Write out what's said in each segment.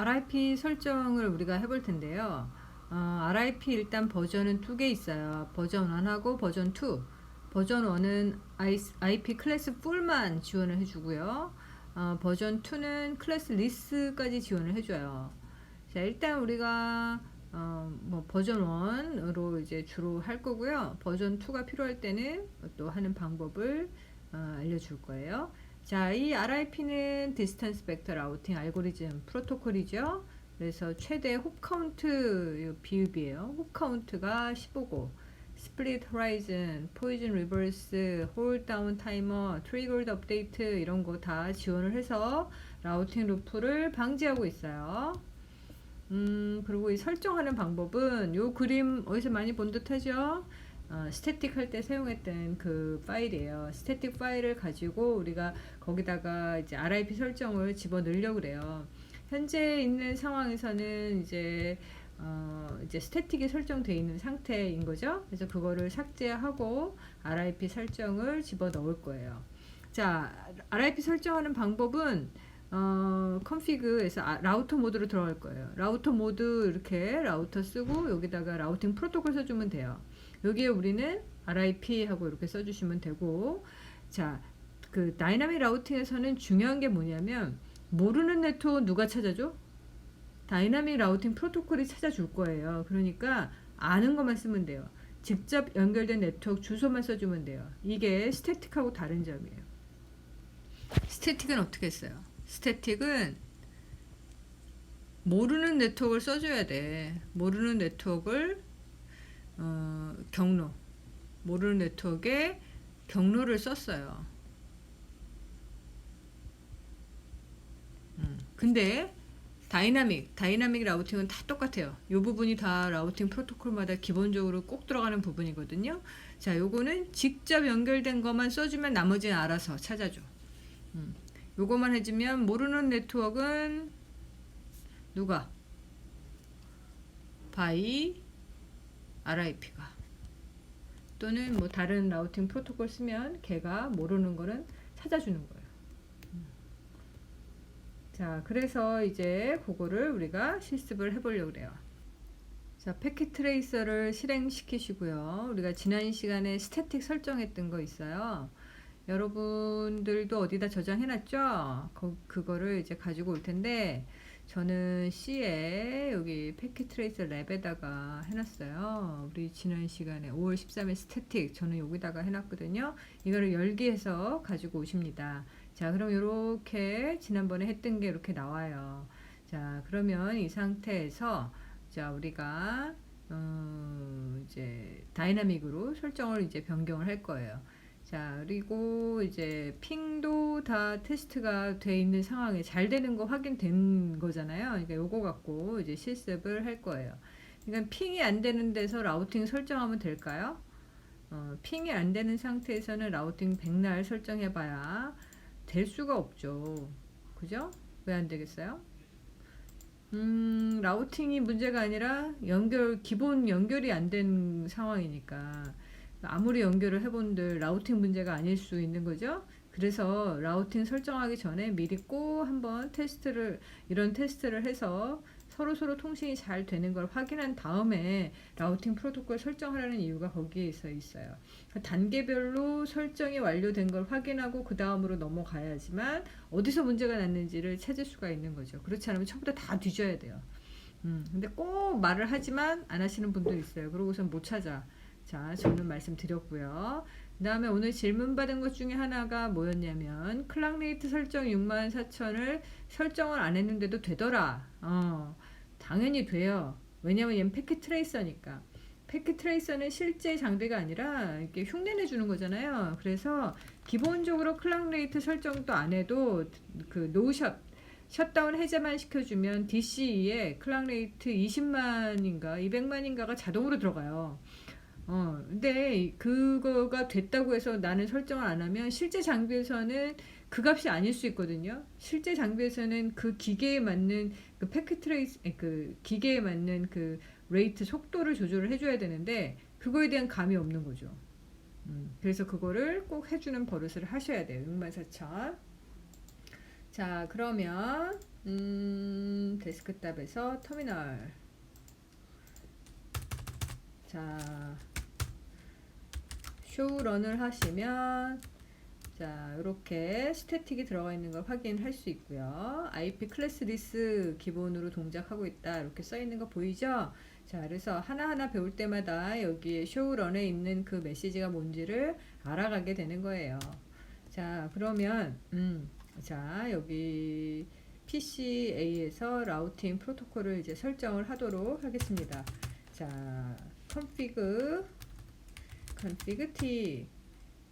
RIP 설정을 우리가 해볼 텐데요. RIP 일단 버전은 두 개 있어요. 버전 1하고 버전 2. 버전 1은 IP 클래스 풀만 지원을 해주고요. 버전 2는 클래스 리스까지 지원을 해줘요. 자, 일단 우리가 뭐 버전 1으로 이제 주로 할 거고요. 버전 2가 필요할 때는 또 하는 방법을 알려줄 거예요. 자, 이 RIP는 디스턴스 벡터 라우팅 알고리즘 프로토콜이죠. 그래서 최대 홉 카운트 비읍이에요. 홉 카운트가 15고, 스플릿 호라이즌, 포이즌 리버스, 홀 다운 타이머, 트리거드 업데이트 이런 거 다 지원을 해서 라우팅 루프를 방지하고 있어요. 그리고 이 설정하는 방법은 요 그림 어디서 많이 본 듯하죠? 스태틱 할 때 사용했던 그 파일이에요. 스태틱 파일을 가지고 우리가 거기다가 이제 RIP 설정을 집어 넣으려고 그래요. 현재 있는 상황에서는 이제 스태틱이 설정되어 있는 상태인 거죠. 그래서 그거를 삭제하고 RIP 설정을 집어 넣을 거예요. 자, RIP 설정하는 방법은 컨피그에서 라우터 모드로 들어갈 거예요. 라우터 모드 이렇게 라우터 쓰고 여기다가 라우팅 프로토콜 써주면 돼요. 여기에 우리는 RIP 하고 이렇게 써주시면 되고, 자, 그 다이나믹 라우팅에서는 중요한 게 뭐냐면 모르는 네트워크 누가 찾아줘? 다이나믹 라우팅 프로토콜이 찾아줄 거예요. 그러니까 아는 것만 쓰면 돼요. 직접 연결된 네트워크 주소만 써주면 돼요. 이게 스태틱하고 다른 점이에요. 스태틱은 어떻게 했어요? 스태틱은 모르는 네트워크를 써줘야 돼. 모르는 네트워크를 경로, 모르는 네트워크에 경로를 썼어요. 근데 다이나믹 라우팅은 다 똑같아요. 이 부분이 다 라우팅 프로토콜마다 기본적으로 꼭 들어가는 부분이거든요. 자, 요거는 직접 연결된 것만 써주면 나머지는 알아서 찾아줘. 요거만 해주면 모르는 네트워크는 누가? 바이 RIP가 또는 뭐 다른 라우팅 프로토콜 쓰면 걔가 모르는 거는 찾아주는 거예요. 자, 그래서 이제 그거를 우리가 실습을 해보려고 그래요. 자, 패킷 트레이서를 실행시키시고요. 우리가 지난 시간에 스태틱 설정했던 거 있어요. 여러분들도 어디다 저장해놨죠? 그거를 이제 가지고 올 텐데, 저는 C에 여기 패킷 트레이서 랩에다가 해놨어요. 우리 지난 시간에 5월 13일 스태틱 저는 여기다가 해놨거든요. 이거를 열기해서 가지고 오십니다. 자, 그럼 이렇게 지난번에 했던 게 이렇게 나와요. 자, 그러면 이 상태에서 자, 우리가 이제 다이나믹으로 설정을 이제 변경을 할 거예요. 자, 그리고 이제 핑도 다 테스트가 돼 있는 상황에 잘 되는 거 확인된 거잖아요. 그러니까 요거 갖고 이제 실습을 할 거예요. 그러니까 핑이 안 되는 데서 라우팅 설정하면 될까요? 핑이 안 되는 상태에서는 라우팅 백날 설정해봐야 될 수가 없죠. 그죠? 왜 안 되겠어요? 라우팅이 문제가 아니라 기본 연결이 안 된 상황이니까. 아무리 연결을 해본들 라우팅 문제가 아닐 수 있는 거죠. 그래서 라우팅 설정하기 전에 미리 꼭 한번 이런 테스트를 해서 서로 통신이 잘 되는 걸 확인한 다음에 라우팅 프로토콜 설정하라는 이유가 거기에 있어요. 단계별로 설정이 완료된 걸 확인하고 그 다음으로 넘어가야지만 어디서 문제가 났는지를 찾을 수가 있는 거죠. 그렇지 않으면 처음부터 다 뒤져야 돼요. 근데 꼭 말을 하지만 안 하시는 분도 있어요. 그러고선 못 찾아. 자, 저는 말씀드렸고요. 그 다음에 오늘 질문 받은 것 중에 하나가 뭐였냐면 클락 레이트 설정 64,000을 설정을 안 했는데도 되더라. 당연히 돼요. 왜냐면 얘는 패킷 트레이서니까. 패킷 트레이서는 실제 장비가 아니라 이렇게 흉내내 주는 거잖아요. 그래서 기본적으로 클락 레이트 설정도 안 해도 그 노샷 셧다운 해제만 시켜주면 DCE에 클락 레이트 20만인가 200만인가가 자동으로 들어가요. 근데 그거가 됐다고 해서 나는 설정을 안 하면 실제 장비에서는 그 값이 아닐 수 있거든요. 실제 장비에서는 그 기계에 맞는 그 패킷 트레이스, 그 기계에 맞는 그 레이트 속도를 조절을 해줘야 되는데 그거에 대한 감이 없는 거죠. 그래서 그거를 꼭 해주는 버릇을 하셔야 돼요. 64,000. 자, 그러면 데스크탑에서 터미널. 자, 쇼런을 하시면 자, 이렇게 스태틱이 들어가 있는 걸 확인할 수 있고요. IP 클래스 리스 기본으로 동작하고 있다. 이렇게 써 있는 거 보이죠? 자, 그래서 하나하나 배울 때마다 여기에 쇼런에 있는 그 메시지가 뭔지를 알아가게 되는 거예요. 자, 그러면 자, 여기 PCA에서 라우팅 프로토콜을 이제 설정을 하도록 하겠습니다. 자, config T.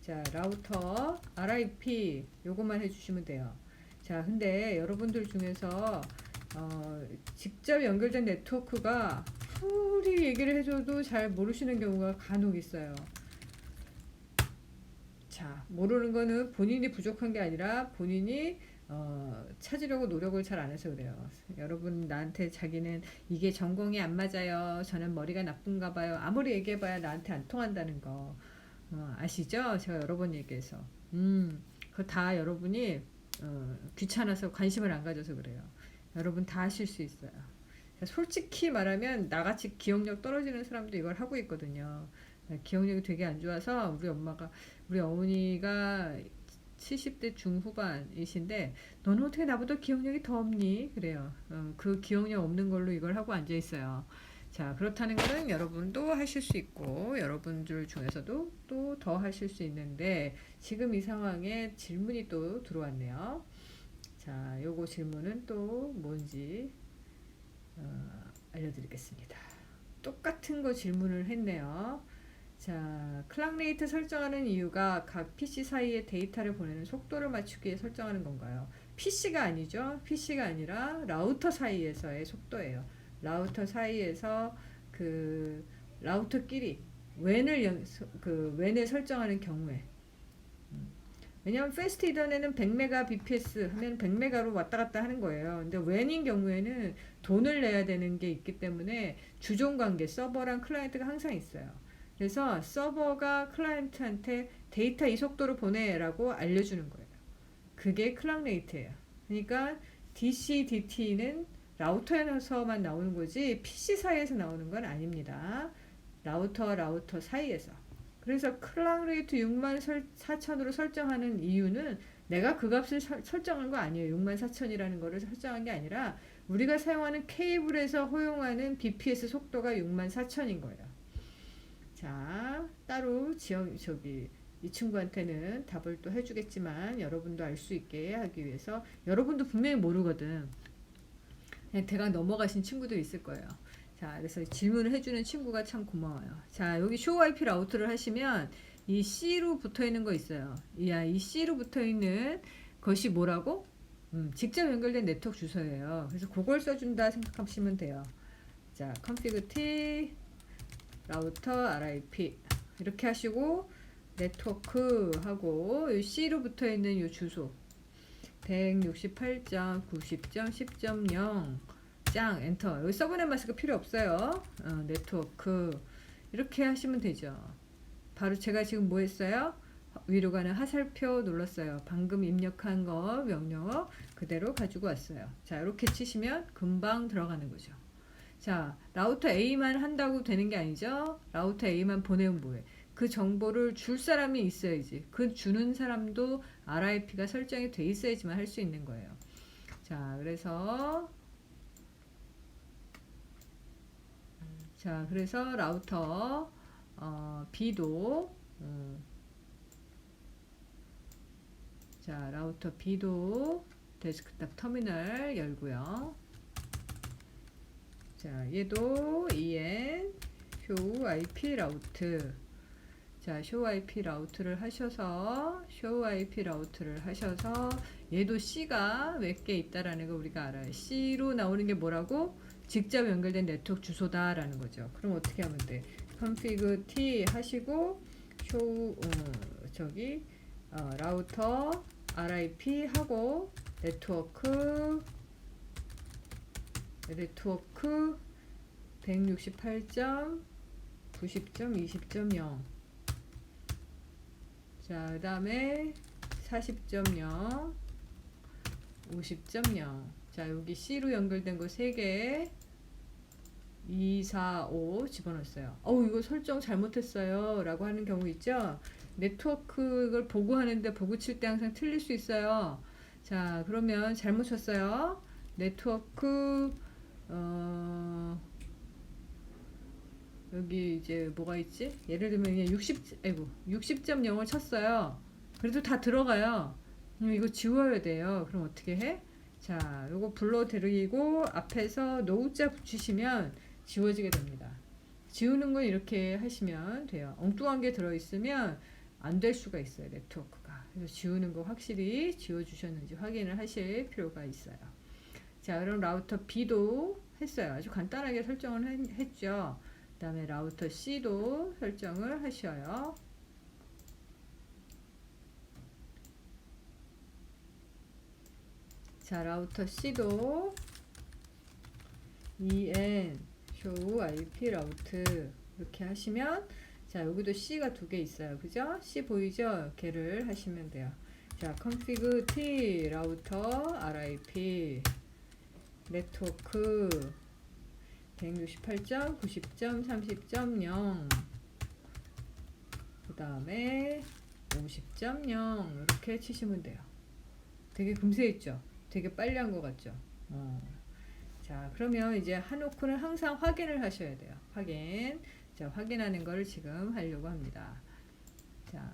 자, 라우터 RIP 요것만 해주시면 돼요. 자, 근데 여러분들 중에서 직접 연결된 네트워크가 아무리 얘기를 해줘도 잘 모르시는 경우가 간혹 있어요. 자, 모르는 거는 본인이 부족한 게 아니라 본인이 찾으려고 노력을 잘 안 해서 그래요. 여러분 나한테 자기는 이게 전공이 안 맞아요. 저는 머리가 나쁜가 봐요. 아무리 얘기해봐야 나한테 안 통한다는 거 아시죠? 제가 여러 번 얘기해서 그거 다 여러분이 귀찮아서 관심을 안 가져서 그래요. 여러분 다 하실 수 있어요. 솔직히 말하면 나같이 기억력 떨어지는 사람도 이걸 하고 있거든요. 기억력이 되게 안 좋아서 우리 어머니가 70대 중후반이신데 너는 어떻게 나보다 기억력이 더 없니? 그래요. 그 기억력 없는 걸로 이걸 하고 앉아 있어요. 자, 그렇다는 것은 여러분도 하실 수 있고 여러분들 중에서도 또 더 하실 수 있는데 지금 이 상황에 질문이 또 들어왔네요. 자, 요거 질문은 또 뭔지 알려드리겠습니다. 똑같은 거 질문을 했네요. 자, 클락 레이트 설정하는 이유가 각 PC 사이에 데이터를 보내는 속도를 맞추기 위해 설정하는 건가요? PC가 아니죠. PC가 아니라 라우터 사이에서의 속도예요. 라우터 사이에서 그 라우터끼리 웬을 설정하는 경우에 왜냐하면 패스트 이더넷은 100mbps 하면 100메가로 왔다 갔다 하는 거예요. 근데 웬인 경우에는 돈을 내야 되는 게 있기 때문에 주종 관계 서버랑 클라이언트가 항상 있어요. 그래서 서버가 클라이언트한테 데이터 이 속도로 보내라고 알려주는 거예요. 그게 클락 레이트예요. 그러니까 DC, DT는 라우터에서만 나오는 거지 PC 사이에서 나오는 건 아닙니다. 라우터 사이에서. 그래서 클락 레이트 64,000으로 설정하는 이유는 내가 그 값을 설정한 거 아니에요. 64,000이라는 거를 설정한 게 아니라 우리가 사용하는 케이블에서 허용하는 BPS 속도가 64,000인 거예요. 자, 따로 이 친구한테는 답을 또 해주겠지만 여러분도 알 수 있게 하기 위해서 여러분도 분명히 모르거든. 그냥 대강 넘어가신 친구들 있을 거예요. 자, 그래서 질문을 해주는 친구가 참 고마워요. 자, 여기 show IP 라우트를 하시면 이 C로 붙어 있는 거 있어요. 이 C로 붙어 있는 것이 뭐라고? 직접 연결된 네트워크 주소예요. 그래서 그걸 써준다 생각하시면 돼요. 자, config T 라우터 RIP 이렇게 하시고 네트워크 하고 이 C로 붙어 있는 이 주소 168.90.10.0 짱 엔터. 여기 서브넷 마스크 필요 없어요. 네트워크 이렇게 하시면 되죠. 바로 제가 지금 뭐 했어요? 위로 가는 화살표 눌렀어요. 방금 입력한 거 명령어 그대로 가지고 왔어요. 자, 이렇게 치시면 금방 들어가는 거죠. 자, 라우터 A만 한다고 되는 게 아니죠. 라우터 A만 보내면 뭐해? 그 정보를 줄 사람이 있어야지. 그 주는 사람도 RIP가 설정이 돼 있어야지만 할 수 있는 거예요. 자, 그래서 라우터 B도 자, 라우터 B도 데스크탑 터미널 열고요. 자, 얘도 EN show IP 라우트. 자, show IP 라우트를 하셔서 얘도 C가 몇 개 있다라는 거 우리가 알아요. C로 나오는 게 뭐라고? 직접 연결된 네트워크 주소다라는 거죠. 그럼 어떻게 하면 돼? config T 하시고 show 라우터 RIP 하고 네트워크 168.90.20.0 자, 그 다음에 40.0 50.0 자, 자, 여기 C로 연결된 거 3개 2, 4, 5 집어넣었어요. 이거 설정 잘못했어요 라고 하는 경우 있죠. 네트워크를 보고 하는데 보고 칠 때 항상 틀릴 수 있어요. 자, 그러면 잘못 쳤어요. 네트워크 여기 이제 뭐가 있지? 예를 들면 그냥 60.0을 쳤어요. 그래도 다 들어가요. 이거 지워야 돼요. 그럼 어떻게 해? 자, 요거 불러들이고 앞에서 노자 붙이시면 지워지게 됩니다. 지우는 건 이렇게 하시면 돼요. 엉뚱한 게 들어있으면 안 될 수가 있어요. 네트워크가. 그래서 지우는 거 확실히 지워주셨는지 확인을 하실 필요가 있어요. 자, 그럼 라우터 B도 했어요. 아주 간단하게 설정을 했죠. 그 다음에 라우터 C도 설정을 하셔요. 자, 라우터 C도 EN show IP 라우트 이렇게 하시면, 자, 여기도 C가 2개 있어요. 그죠? C 보이죠? 걔를 하시면 돼요. 자, config T 라우터 RIP 네트워크 168점, 90점, 30.0 그 다음에 50.0 이렇게 치시면 돼요. 되게 금세했죠? 되게 빨리 한 것 같죠? 자, 그러면 이제 해놓고는 항상 확인을 하셔야 돼요. 확인. 자, 확인하는 걸 지금 하려고 합니다. 자,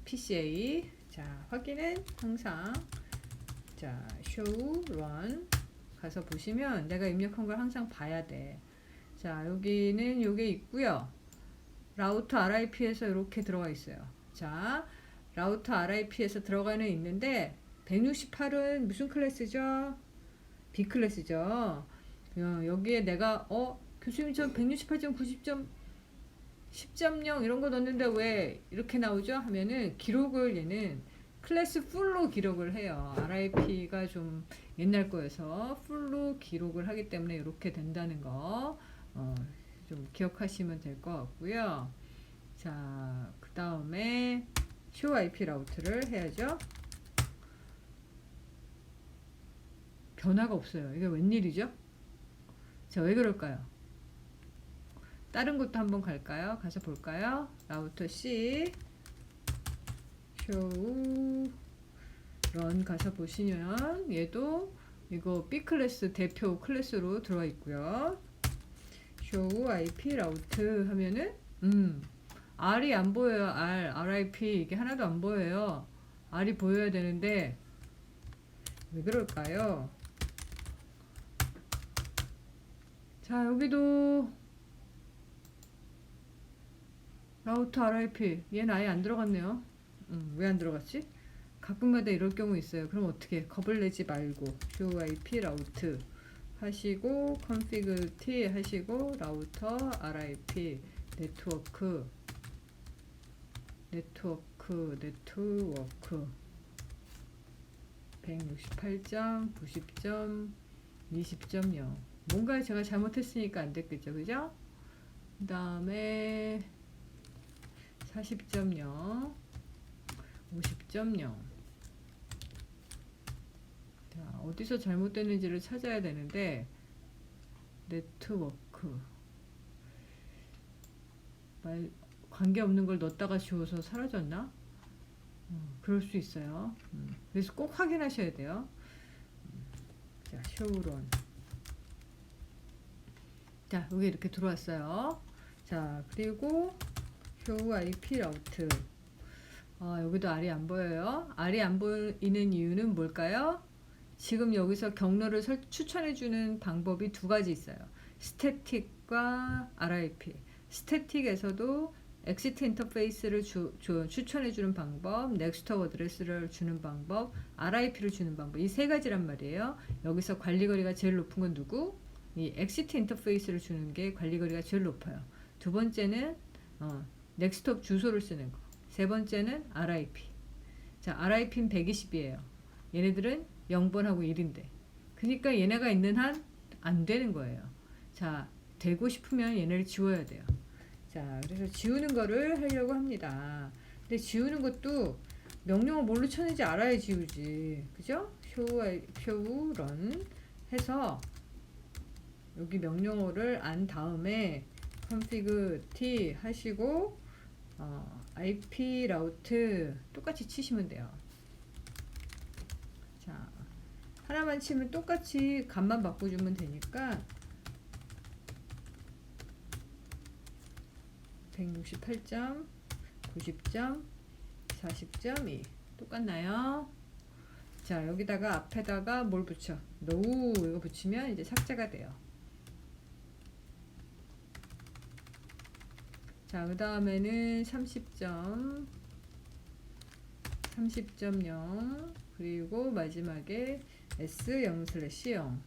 PCA. 자, 확인은 항상, 자, show, run. 가서 보시면 내가 입력한 걸 항상 봐야 돼. 자, 여기는 요게 있고요. 라우터 RIP에서 이렇게 들어가 있어요. 자, 라우터 RIP에서 들어가는 있는데 168은 무슨 클래스죠? B 클래스죠. 여기에 내가 교수님 저 168.90점 10.0 이런 거 넣었는데 왜 이렇게 나오죠? 하면은 기록을 얘는 클래스 풀로 기록을 해요. RIP가 좀 옛날 거여서 풀로 기록을 하기 때문에 이렇게 된다는 거 좀 기억하시면 될 것 같고요. 자, 그 다음에 show IP 라우트를 해야죠. 변화가 없어요. 이게 웬일이죠? 자, 왜 그럴까요? 다른 것도 한번 갈까요? 가서 볼까요? 라우터 C show run 가서 보시면 얘도 이거 B 클래스 대표 클래스로 들어와 있고요. show IP 라우트 하면은 R이 안 보여요. RIP 이게 하나도 안 보여요. R이 보여야 되는데 왜 그럴까요? 자, 여기도 라우터 RIP 얘는 아예 안 들어갔네요. 왜 안 들어갔지? 가끔마다 이럴 경우 있어요. 그럼 어떻게 겁을 내지 말고 show IP 라우트 하시고 config T 하시고 라우터 RIP 네트워크 168점, 90점, 20.0 뭔가 제가 잘못했으니까 안 됐겠죠. 그죠? 그 다음에 40.0 50.0 자, 어디서 잘못됐는지를 찾아야 되는데 네트워크 관계없는 걸 넣었다가 지워서 사라졌나? 그럴 수 있어요. 그래서 꼭 확인하셔야 돼요. 자, 쇼런. 자, 여기 이렇게 들어왔어요. 자, 그리고 show IP 라우트. 여기도 R이 안 보여요. R이 안 보이는 이유는 뭘까요? 지금 여기서 경로를 추천해주는 방법이 2가지 있어요. 스태틱과 RIP. 스태틱에서도 엑시트 인터페이스를 추천해주는 방법, 넥스트 어드레스를 주는 방법, RIP를 주는 방법, 이 3가지란 말이에요. 여기서 관리거리가 제일 높은 건 누구? 이 엑시트 인터페이스를 주는 게 관리거리가 제일 높아요. 2번째는 넥스트업 주소를 쓰는 거. 3번째는 RIP. 자, RIP는 120이에요. 얘네들은 0번하고 1인데. 그러니까 얘네가 있는 한 안 되는 거예요. 자, 되고 싶으면 얘네를 지워야 돼요. 자, 그래서 지우는 거를 하려고 합니다. 근데 지우는 것도 명령어 뭘로 쳐내지 알아야 지우지. 그죠? show run 해서 여기 명령어를 안 다음에 config t 하시고 IP 라우트 똑같이 치시면 돼요. 자, 하나만 치면 똑같이 값만 바꿔주면 되니까 168점, 90점, 40.2 똑같나요? 자, 여기다가 앞에다가 뭘 붙여? no 이거 붙이면 이제 삭제가 돼요. 자, 그 다음에는 30점, 30.0 그리고 마지막에 S0/0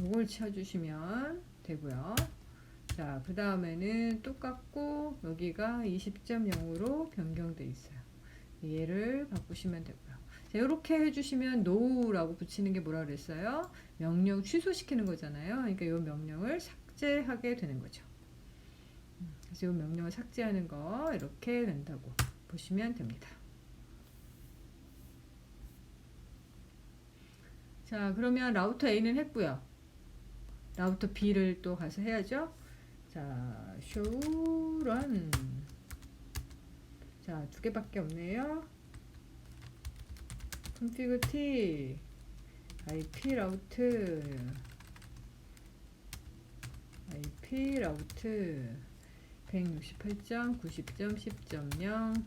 이걸 쳐주시면 되고요. 자, 그 다음에는 똑같고 여기가 20.0으로 변경되어 있어요. 얘를 바꾸시면 되고요. 자, 이렇게 해주시면 no라고 붙이는 게 뭐라 그랬어요? 명령 취소시키는 거잖아요. 그러니까 이 명령을 삭제하게 되는 거죠. 그래서 이 명령을 삭제하는 거 이렇게 된다고 보시면 됩니다. 자, 그러면 라우터 A는 했고요. 라우터 B를 또 가서 해야죠. 자, show run. 자, 두 개밖에 없네요. config t IP 라우트 IP 라우트 168점, 90점, 10.0,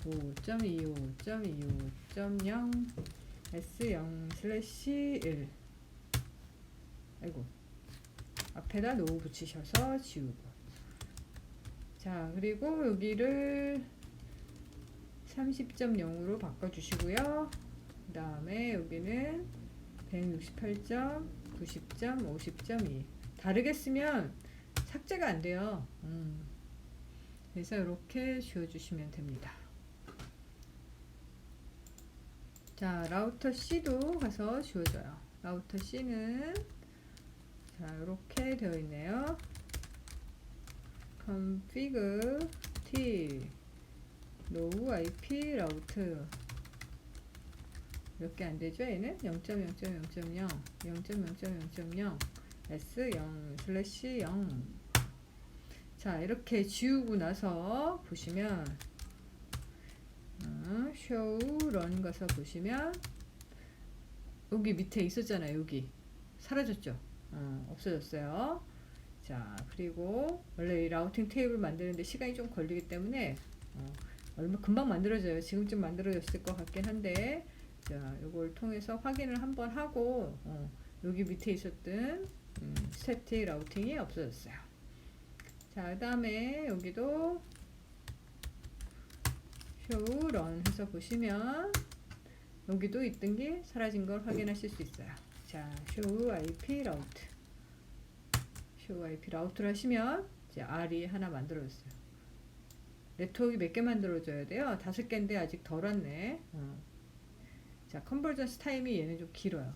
25.25.25.0 S0/1 아이고 앞에다 no 붙이셔서 지우고 자 그리고 여기를 30.0으로 바꿔주시고요. 그 다음에 여기는 168점, 90점, 50.2 다르게 쓰면 삭제가 안 돼요. 그래서 이렇게 지워주시면 됩니다. 자, 라우터 C도 가서 지워줘요. 라우터 C는 자, 이렇게 되어 있네요. config t no IP 라우트 몇 개 안 되죠? 얘는 0.0.0.0 0.0.0.0 S0/0 자, 이렇게 지우고 나서 보시면 show run 가서 보시면 여기 밑에 있었잖아요. 여기 사라졌죠? 없어졌어요. 자, 그리고 원래 이 라우팅 테이블 만드는데 시간이 좀 걸리기 때문에 얼마 금방 만들어져요. 지금쯤 만들어졌을 것 같긴 한데 자, 이걸 통해서 확인을 한번 하고 여기 밑에 있었던 스태틱 라우팅이 없어졌어요. 자, 그 다음에 여기도 show run 해서 보시면 여기도 있던 게 사라진 걸 확인하실 수 있어요. 자, show IP 라우트 show IP 라우트를 하시면 이제 R이 하나 만들어졌어요. 네트워크 몇 개 만들어줘야 돼요? 5개인데 아직 덜 왔네. 자, 컨버전스 타임이 얘는 좀 길어요.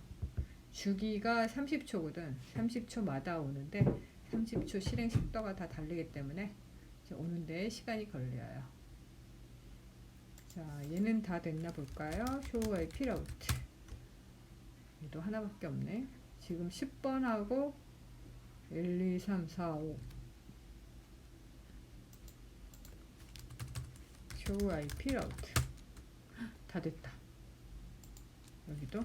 주기가 30초거든. 30초마다 오는데 30초 실행 속도가 다 다르기 때문에 오는데 시간이 걸려요. 자, 얘는 다 됐나 볼까요? show IP 라우트 얘도 하나밖에 없네. 지금 10번 하고 1, 2, 3, 4, 5 show IP 라우트 다 됐다. 여기도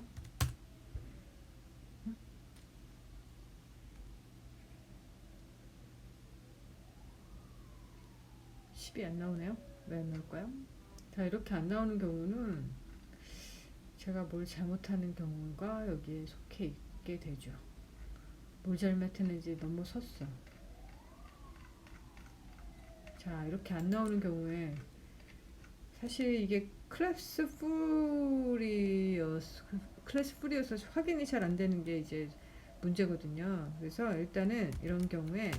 10이 안 나오네요. 왜 안 나올까요? 자, 이렇게 안 나오는 경우는 제가 뭘 잘못하는 경우가 여기에 속해 있게 되죠. 뭘 잘못했는지 너무 섰어. 자, 이렇게 안 나오는 경우에 사실 이게 클래스 풀이어서 확인이 잘 안 되는 게 이제 문제거든요. 그래서 일단은 이런 경우에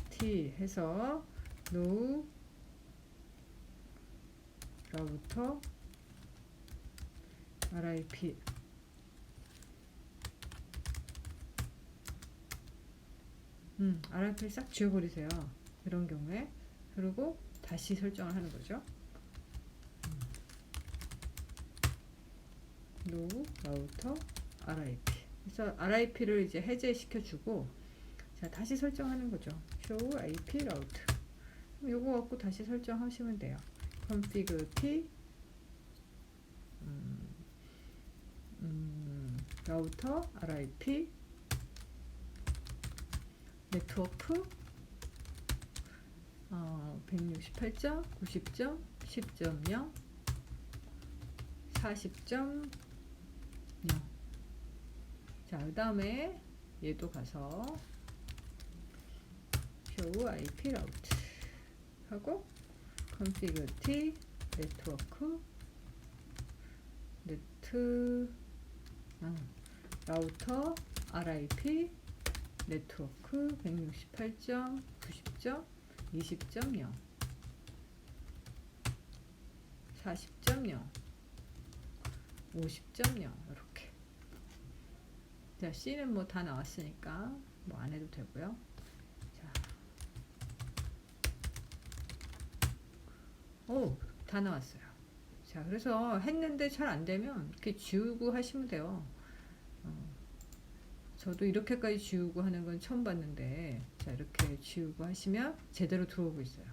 T 해서 no 라우터 RIP RIP를 싹 지워버리세요. 이런 경우에 그리고 다시 설정을 하는 거죠. no 라우터 RIP. 그래서 RIP를 이제 해제시켜 주고, 자 다시 설정하는 거죠. show IP 라우트. 요거 갖고 다시 설정하시면 돼요. config t 라우터 RIP 네트워크 168점, 90점, 10.0, 40.0. 자, 그 다음에 얘도 가서 show IP 라우트 하고 config t 네트워크 라우터 RIP 네트워크 168점, 90점, 20.0, 40.0, 50.0 이렇게. 자, C는 뭐 다 나왔으니까 뭐 안 해도 되고요. 자, 오, 다 나왔어요. 자, 그래서 했는데 잘 안 되면 이렇게 지우고 하시면 돼요. 저도 이렇게까지 지우고 하는 건 처음 봤는데, 자, 이렇게 지우고 하시면 제대로 들어오고 있어요.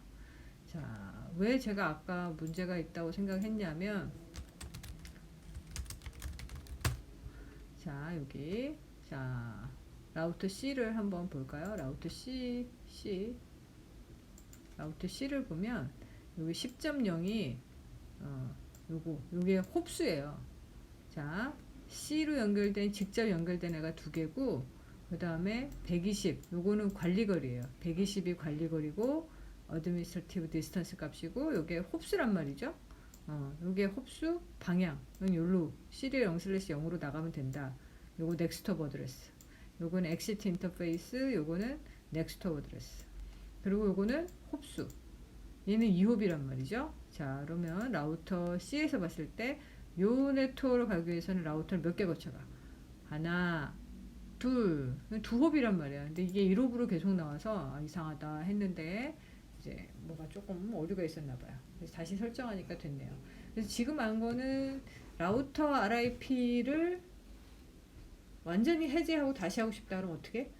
자, 왜 제가 아까 문제가 있다고 생각했냐면, 자, 여기, 자, 라우터 C를 한번 볼까요? 라우터 라우터 C를 보면, 여기 10.0이, 요게 홉수예요. 자, C로 연결된, 직접 연결된 애가 두 개고, 그 다음에 120, 요거는 관리거리예요. 120이 관리거리고, administrative distance 값이고, 요게 홉수란 말이죠. 요게 홉수 방향, 요로 C를 0/0으로 나가면 된다. 요거 next hop address, 요거는 exit interface, 요거는 next hop address. 그리고 요거는 홉수, 얘는 2홉이란 말이죠. 자, 그러면 라우터 C에서 봤을 때 요 네트워크를 가기 위해서는 라우터를 몇 개 거쳐가? 하나, 둘, 두 홉이란 말이야. 근데 이게 1홉으로 계속 나와서 이상하다 했는데 이제 뭐가 조금 오류가 있었나 봐요. 그래서 다시 설정하니까 됐네요. 그래서 지금 한 거는 라우터 RIP를 완전히 해제하고 다시 하고 싶다 그러면 어떻게?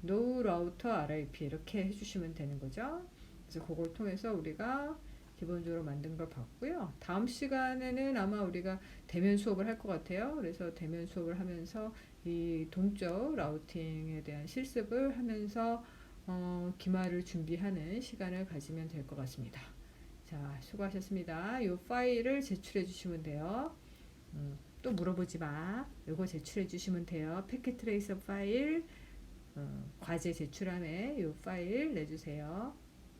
No router RIP 이렇게 해주시면 되는 거죠. 그래서 그걸 통해서 우리가 기본적으로 만든 걸 봤고요. 다음 시간에는 아마 우리가 대면 수업을 할 것 같아요. 그래서 대면 수업을 하면서 이 동적 라우팅에 대한 실습을 하면서 기말을 준비하는 시간을 가지면 될 것 같습니다. 자, 수고하셨습니다. 이 파일을 제출해 주시면 돼요. 또 물어보지 마. 이거 제출해 주시면 돼요. 패킷 트레이서 파일, 과제 제출함에 이 파일 내주세요.